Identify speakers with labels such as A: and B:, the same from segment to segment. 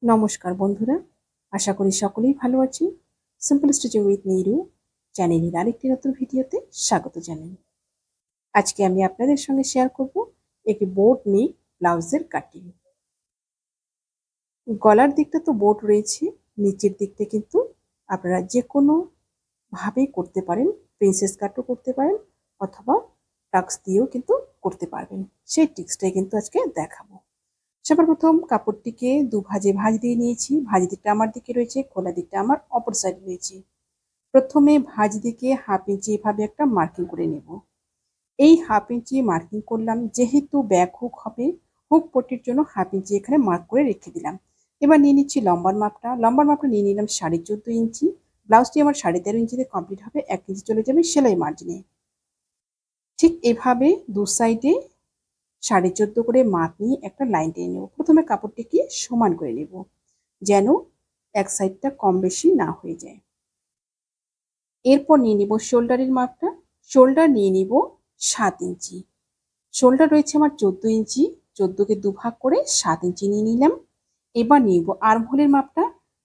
A: নমস্কার বন্ধুরা, আশা করি সকলেই ভালো আছেন। সিম্পল স্টিচিং উইথ নিরু চ্যানেলের আরেকটি নতুন ভিডিওতে স্বাগত জানাই। আজকে আমি আপনাদের সঙ্গে শেয়ার করব একটি বোট নেক ব্লাউজের কাটিং। গলার দিকটা তো বোট রয়েছে, নিচের দিকটা কিন্তু আপনারা যে কোনো ভাবেই করতে পারেন। প্রিন্সেস কাটও করতে পারেন অথবা টাক্স দিয়েও কিন্তু করতে পারবেন। সেই টিক্সটাই কিন্তু আজকে দেখাবো। সবার প্রথম কাপড়টিকে দুভাজে ভাঁজ দিয়ে নিয়েছি। ভাঁজ দিকটা আমার দিকে রয়েছে, খোলা দিকটা আমার অপর সাইডে রয়েছে। প্রথমে ভাঁজ দিকে 1/2 ইঞ্চি এভাবে একটা মার্কিং করে নেব। এই 1/2 ইঞ্চি মার্কিং করলাম, যেহেতু ব্যাক হুক হবে, হুক পট্টির জন্য 1/2 ইঞ্চি এখানে মার্ক করে রেখে দিলাম। এবার নিয়ে নিচ্ছি লম্বার মাপটা। লম্বার মাপটা নিয়ে নিলাম 14.5 ইঞ্চি। ব্লাউজটি আমার 13.5 ইঞ্চিতে কমপ্লিট হবে। 1 ইঞ্চি চলে যাবে সেলাই মার্জিনে। ঠিক এভাবে দু সাইডে 14.5 করে মাপ নিয়ে একটা লাইন টেনে নেব। প্রথমে কাপড়টিকে সমান করে নেব, যেন এক সাইডটা কম বেশি না হয়ে যায়। এরপর নিয়ে নিব শোল্ডারের মাপটা। শোল্ডার নিয়ে নিব 7 ইঞ্চি। শোল্ডার রয়েছে আমার 14 ইঞ্চি, 14কে দুভাগ করে 7 ইঞ্চি নিয়ে নিলাম। এবার নিব আর্মহোলের মাপটা।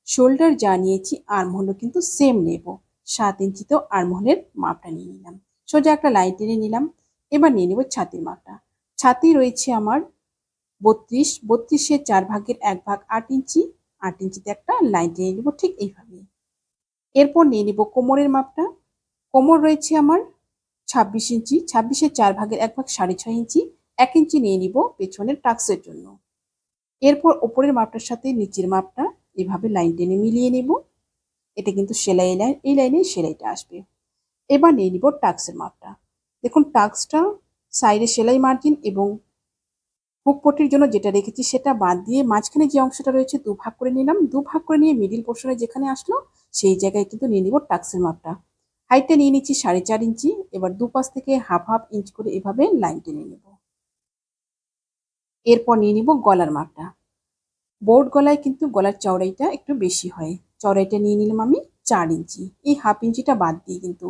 A: শোল্ডার যা নিয়েছি আর্মহোলও কিন্তু সেম নেব। 7 ইঞ্চিতেও আর্মহোলের মাপটা নিয়ে নিলাম। সোজা একটা লাইন টেনে নিলাম। এবার নিয়ে নিব ছাতির মাপটা। ছাতি রয়েছে আমার 32, 32-এর 4 ভাগের 1 ভাগ 8 ইঞ্চি। 8 ইঞ্চিতে একটা লাইন টেনে নেব ঠিক এইভাবে। এরপর নিয়ে নিব কোমরের মাপটা। কোমর রয়েছে আমার 26 ইঞ্চি, 26-এর 4 ভাগের 1 ভাগ 6.5 ইঞ্চি। 1 ইঞ্চি নিয়ে নিব পেছনের টাক্সের জন্য। এরপর ওপরের মাপটার সাথে নিচের মাপটা এভাবে লাইন টেনে মিলিয়ে নেব। এটা কিন্তু সেলাই লাইন, এই লাইনে সেলাইটা আসবে। এবার নিয়ে নিব টাক্সের মাপটা। দেখুন টাক্সটা সাইডে সেলাই মার্জিন এবং হুক পট্টির জন্য যেটা রেখেছি সেটা বাদ দিয়ে মাঝখানে যে অংশটা রয়েছে দুভাগ করে নিলাম। দুভাগ করে নিয়ে মিডিল পোর্শনে যেখানে আসলো সেই জায়গায় কিন্তু নিয়ে নিব টাক্সের মাপটা। হাইটটা নিয়ে নিচ্ছি 4.5 ইঞ্চি। এবার দুপাশ থেকে হাফ হাফ ইঞ্চ করে এভাবে লাইন টেনে নেব। এরপর নিয়ে নিব গলার মাপটা। বোর্ড গলায় কিন্তু গলার চওড়াইটা একটু বেশি হয়। চওড়াইটা নিয়ে নিলাম আমি 4 ইঞ্চি, এই হাফ ইঞ্চিটা বাদ দিয়ে কিন্তু।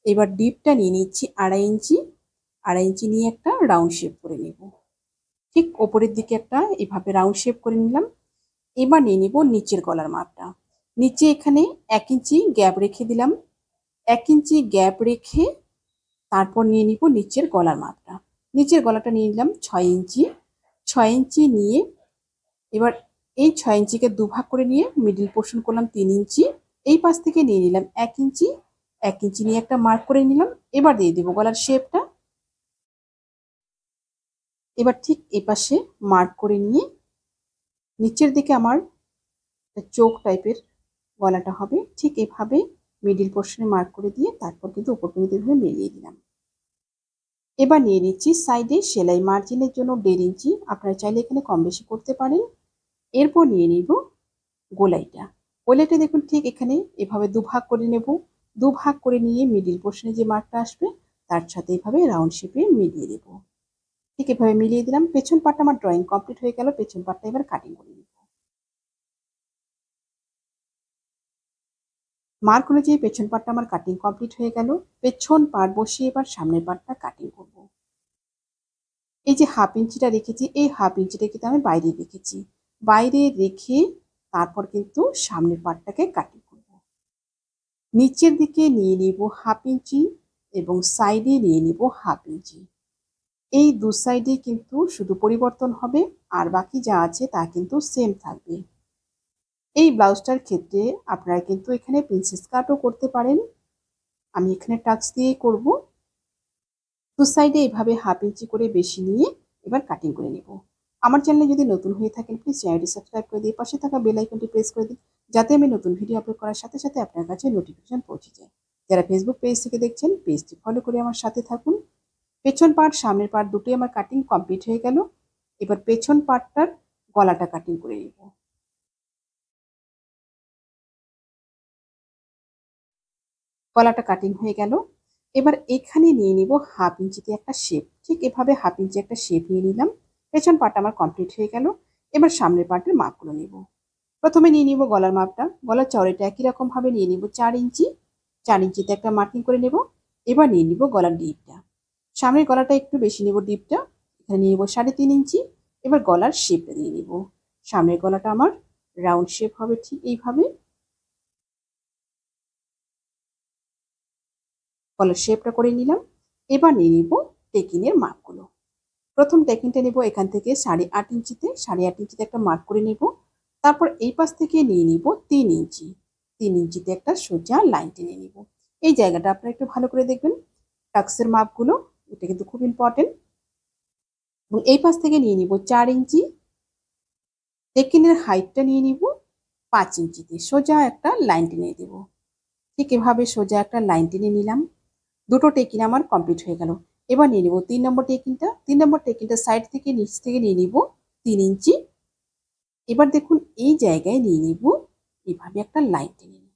A: এবার ডিপটা নিয়ে নিচ্ছি 2.5 ইঞ্চি। 2.5 ইঞ্চি নিয়ে একটা রাউন্ড শেপ করে নেব। ঠিক ওপরের দিকে একটা এভাবে রাউন্ড শেপ করে নিলাম। এবার নিয়ে নিব নিচের গলার মাপটা। নিচে এখানে 1 ইঞ্চি গ্যাপ রেখে দিলাম। 1 ইঞ্চি গ্যাপ রেখে তারপর নিয়ে নিব নিচের গলার মাপটা। নিচের গলাটা নিয়ে নিলাম 6 ইঞ্চি। 6 ইঞ্চি নিয়ে এবার এই 6 ইঞ্চিকে দুভাগ করে নিয়ে মিডিল পোর্শন করলাম 3 ইঞ্চি। এই পাশ থেকে নিয়ে নিলাম 1 ইঞ্চি। 1 ইঞ্চি নিয়ে একটা মার্ক করে নিলাম। এবার দিয়ে দেবো গলার শেপটা। এবার ঠিক এই পাশে মার্ক করে নিয়ে নিচের দিকে আমার চোখ টাইপের গলাটা হবে। ঠিক এভাবে মিডিল পোর্শনে মার্ক করে দিয়ে তারপর কিন্তু উপর পর্যন্ত এভাবে মিলিয়ে দিলাম। এবার নিয়ে নিচ্ছি সাইডে সেলাই মার্জিনের জন্য 1.5 ইঞ্চি। আপনারা চাইলে এখানে কম বেশি করতে পারেন। এরপর নিয়ে নিব গোলাইটা। গোলাইটা দেখুন ঠিক এখানে এভাবে দুভাগ করে নেব। দুভাগ করে নিয়ে মিডিল পোর্শনে যে মার্কটা আসবে তার সাথে এভাবে রাউন্ড শেপে মিলিয়ে দেব। ঠিক এভাবে মিলিয়ে দিলাম। পেছন পার্টটা আমার ড্রয়িং কমপ্লিট হয়ে গেল। পেছন পার্টটা এবার কাটিং করে নেব। মার্ক অনুযায়ী পেছন পার্টটা আমার কাটিং কমপ্লিট হয়ে গেল। পেছন পার্ট বসিয়ে এবার সামনের পার্টটা কাটিং করব। এই যে হাফ ইঞ্চিটা রেখেছি, এই হাফ ইঞ্চিটা কিন্তু আমি বাইরে রেখেছি। বাইরে রেখে তারপর কিন্তু সামনের পার্টটাকে কাটিং করব। নিচের দিকে নিয়ে নিব হাফ ইঞ্চি এবং সাইডে নিয়ে নিব হাফ ইঞ্চি। এই দু সাইডে কিন্তু শুধু পরিবর্তন হবে, আর বাকি যা আছে তা কিন্তু সেম থাকবে। এই ব্লাউজটার ক্ষেত্রে আপনারা কিন্তু এখানে প্রিন্সেস কাটও করতে পারেন। আমি এখানে টাক্স দিয়েই করব। দু সাইডে এইভাবে হাফ ইঞ্চি করে বেশি নিয়ে এবার কাটিং করে নেব। আমার চ্যানেলে যদি নতুন হয়ে থাকেন প্লিজ চ্যানেলটি সাবস্ক্রাইব করে দিয়ে পাশে থাকা বেল আইকনটি প্রেস করে দিন, যাতে আমি নতুন ভিডিও আপলোড করার সাথে সাথে আপনার কাছে নোটিফিকেশন পৌঁছে যায়। যারা ফেসবুক পেজ থেকে দেখছেন পেজটি ফলো করে আমার সাথে থাকুন। পেছন পার্ট সামনের পার্ট দুটোই আমার কাটিং কমপ্লিট হয়ে গেল। এবার পেছন পার্টটার গলাটা কাটিং করে নেব। গলাটা কাটিং হয়ে গেল। এবার এখানে নিয়ে নিব হাফ ইঞ্চিতে একটা শেপ। ঠিক এভাবে হাফ ইঞ্চি একটা শেপ নিয়ে নিলাম। পেছন পার্ট আমার কমপ্লিট হয়ে গেল। এবার সামনের পার্টের মাপগুলো নেব। প্রথমে নিয়ে নিব গলার মাপটা। গলার চওড়াটা একই রকম ভাবে নিয়ে নিব 4 ইঞ্চি। 4 ইঞ্চিতে একটা মার্কিং করে নেব। এবার নিয়ে নিব গলার ডিপটা। সামনের গলাটা একটু বেশি নেব ডিপটা। এখানে নিয়ে নিব 3.5 ইঞ্চি। এবার গলার শেপটা দিয়ে নিব। সামনের গলাটা আমার রাউন্ড শেপ হবে ঠিক এইভাবে। কলার শেপটা করে নিলাম। এবার নিয়ে নিব টেকিনের মাপগুলো। প্রথম টেকিনটা নেব এখান থেকে 8.5 ইঞ্চিতে, 8.5 ইঞ্চিতে একটা মার্ক করে নেব। তারপর এই পাশ থেকে নিয়ে নিব 3 ইঞ্চি, 3 ইঞ্চিতে একটা সোজা লাইন টেনে নিব। এই জায়গাটা আপনারা একটু ভালো করে দেখবেন, টাক্সের মাপগুলো, এটা কিন্তু খুব ইম্পর্টেন্ট। এবং এই পাশ থেকে নিয়ে নিব 4 ইঞ্চি, টেকিনের হাইটটা নিয়ে নিব 5 ইঞ্চিতে, সোজা একটা লাইন টেনে দেব। ঠিক এভাবে সোজা একটা লাইন টেনে নিলাম। দুটো টেকিন আমার কমপ্লিট হয়ে গেল। এবার নিয়ে নিব 3 নম্বর টেকিনটা। 3 নম্বর টেকিনটা সাইড থেকে নিচ থেকে নিয়ে নিব 3 ইঞ্চি। এবার দেখুন এই জায়গায় নিয়ে নিব এভাবে একটা লাইন টেনে নিব,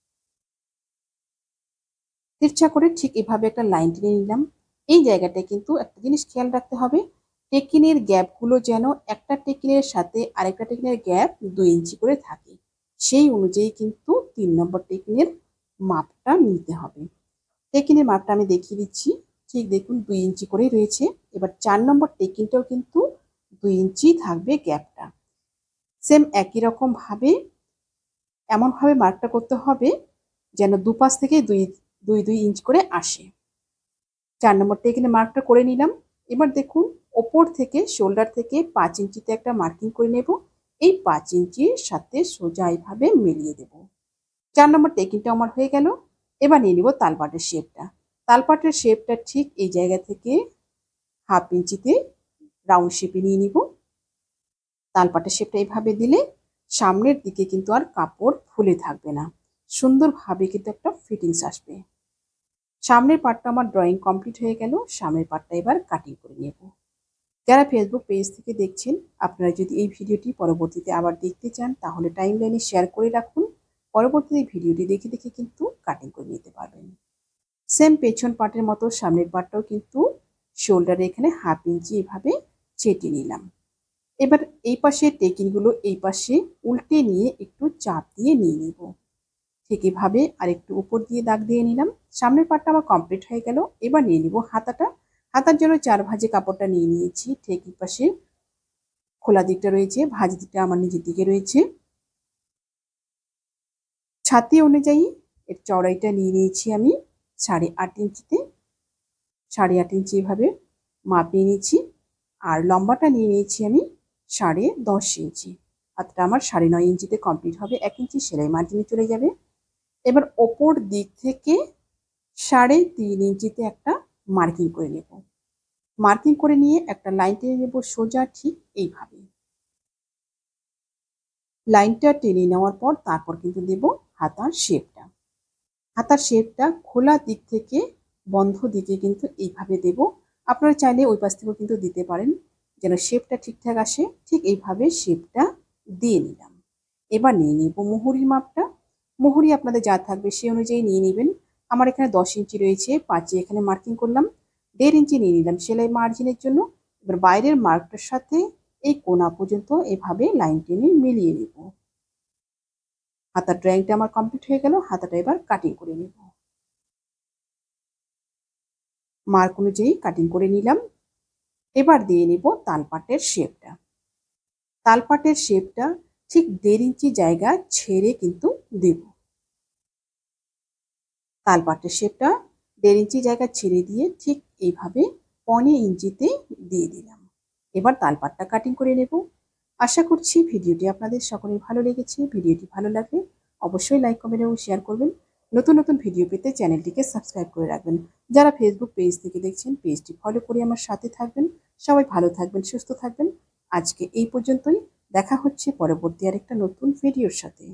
A: তিরছা করে ঠিক এভাবে একটা লাইন টেনে নিলাম। এই জায়গাটায় কিন্তু একটা জিনিস খেয়াল রাখতে হবে, টেকিনের গ্যাপগুলো যেন একটা টেকিনের সাথে আরেকটা টেকিনের গ্যাপ 2 ইঞ্চি করে থাকে। সেই অনুযায়ী কিন্তু 3 নম্বর টেকিনের মাপটা নিতে হবে। টেকিনের মাপটা আমি দেখিয়ে দিচ্ছি। ঠিক দেখুন 2 ইঞ্চি করেই রয়েছে। এবার 4 নম্বর টেকিনটাও কিন্তু 2 ইঞ্চি থাকবে গ্যাপটা। সেম একই রকম ভাবে এমনভাবে মার্কটা করতে হবে যেন দুপাশ থেকে 2 ইঞ্চ করে আসে। 4 নম্বর টেকিনে মার্কটা করে নিলাম। এবার দেখুন ওপর থেকে শোল্ডার থেকে 5 ইঞ্চিতে একটা মার্কিং করে নেব। এই 5 ইঞ্চির সাথে সোজা এইভাবে মিলিয়ে দেব। 4 নম্বর টেকিনটা আমার হয়ে গেল। এবার নিয়ে নিব তালপাটের শেপটা। তালপাটের শেপটা ঠিক এই জায়গা থেকে 1/2 ইঞ্চিতে রাউন্ড শেপে নিয়ে নিব। তালপাটের শেপটা এইভাবে দিলে সামনের দিকে কিন্তু আর কাপড় ফুলে থাকবে না, সুন্দরভাবে কিন্তু একটা ফিটিংস আসবে। সামনের পার্টটা আমার ড্রয়িং কমপ্লিট হয়ে গেল। সামনের পার্টটা এবার কাটিং করে নেব। যারা ফেসবুক পেজ থেকে দেখছেন, আপনারা যদি এই ভিডিওটি পরবর্তীতে আবার দেখতে চান তাহলে টাইমলাইনে শেয়ার করে রাখুন। পরবর্তীতে ভিডিওটি দেখে দেখে কিন্তু কাটিং করে নিতে পারবেন। সেম পেছন পার্টের মতো সামনের পার্টটাও কিন্তু শোল্ডারে এখানে 1/2 ইঞ্চি এভাবে ছেটে নিলাম। এবার এই পাশে টেকিনগুলো এই পাশে উল্টে নিয়ে একটু চাপ দিয়ে নিয়ে নিব। ঠিক এভাবে আর একটু উপর দিয়ে দাগ দিয়ে নিলাম। সামনের পার্টটা আমার কমপ্লিট হয়ে গেল। এবার নিয়ে নিব হাতাটা। হাতার জন্য 4 ভাঁজে কাপড়টা নিয়ে নিয়েছি। ঠিক এই পাশে খোলা দিকটা রয়েছে, ভাঁজ দিকটা আমার নিজের দিকে রয়েছে। ছাতি অনুযায়ী এর চওড়াইটা নিয়ে নিয়েছি আমি 8.5 ইঞ্চিতে, 8.5 ইঞ্চি এভাবে মাপ নিয়ে নিয়েছি। আর লম্বাটা নিয়ে নিয়েছি আমি 10.5 ইঞ্চি। হাতটা আমার 9.5 ইঞ্চিতে কমপ্লিট হবে, 1 ইঞ্চি সেলাই মার্জিনে চলে যাবে। এবার ওপর দিক থেকে 3.5 ইঞ্চিতে একটা মার্কিং করে নেব। মার্কিং করে নিয়ে একটা লাইন টেনে নেব সোজা ঠিক এইভাবে। লাইনটা টেনে নেওয়ার পর তারপর কিন্তু দেব হাতার শেপটা। হাতার শেপটা খোলা দিক থেকে বন্ধ দিকে কিন্তু এইভাবে দেব। আপনারা চাইলে ওই পাশ থেকেও কিন্তু দিতে পারেন, যেন শেপটা ঠিকঠাক আসে। ঠিক এইভাবে শেপটা দিয়ে নিলাম। এবার নিয়ে নিব মুহুরির মাপটা। মুহুরি আপনাদের যা থাকবে সেই অনুযায়ী নিয়ে নেবেন। আমার এখানে 10 ইঞ্চি রয়েছে, 5 এখানে মার্কিং করলাম। 1.5 ইঞ্চি নিয়ে নিলাম সেলাই মার্জিনের জন্য। এবার বাইরের মার্কটার সাথে এই কোনা পর্যন্ত এভাবে লাইন টেনে মিলিয়ে নেব। হাতার ড্রয়িংটা আমার কমপ্লিট হয়ে গেল। হাতাটা এবার কাটিং করে নেব। মার্ক অনুযায়ী কাটিং করে নিলাম। এবার দিয়ে নেব তালপাটের শেপটা। তালপাটের শেপটা ঠিক 1.5 ইঞ্চি জায়গা ছেড়ে কিন্তু দেব। তালপাটের শেপটা 1.5 ইঞ্চি জায়গা ছেড়ে দিয়ে ঠিক এইভাবে 1.25 ইঞ্চিতে দিয়ে দিলাম। এবার তালপাটটা কাটিং করে নেব। আশা করছি ভিডিওটি আপনাদের সকলের ভালো লেগেছে। ভিডিওটি ভালো লাগলে অবশ্যই লাইক, কমেন্ট এবং শেয়ার করবেন। নতুন নতুন ভিডিও পেতে চ্যানেলটিকে সাবস্ক্রাইব করে রাখবেন। যারা ফেসবুক পেজ থেকে দেখছেন পেজটি ফলো করে আমার সাথে থাকবেন। সবাই ভালো থাকবেন, সুস্থ থাকবেন। আজকে এই পর্যন্তই। দেখা হচ্ছে পরবর্তী আরেকটা নতুন ভিডিওর সাথে।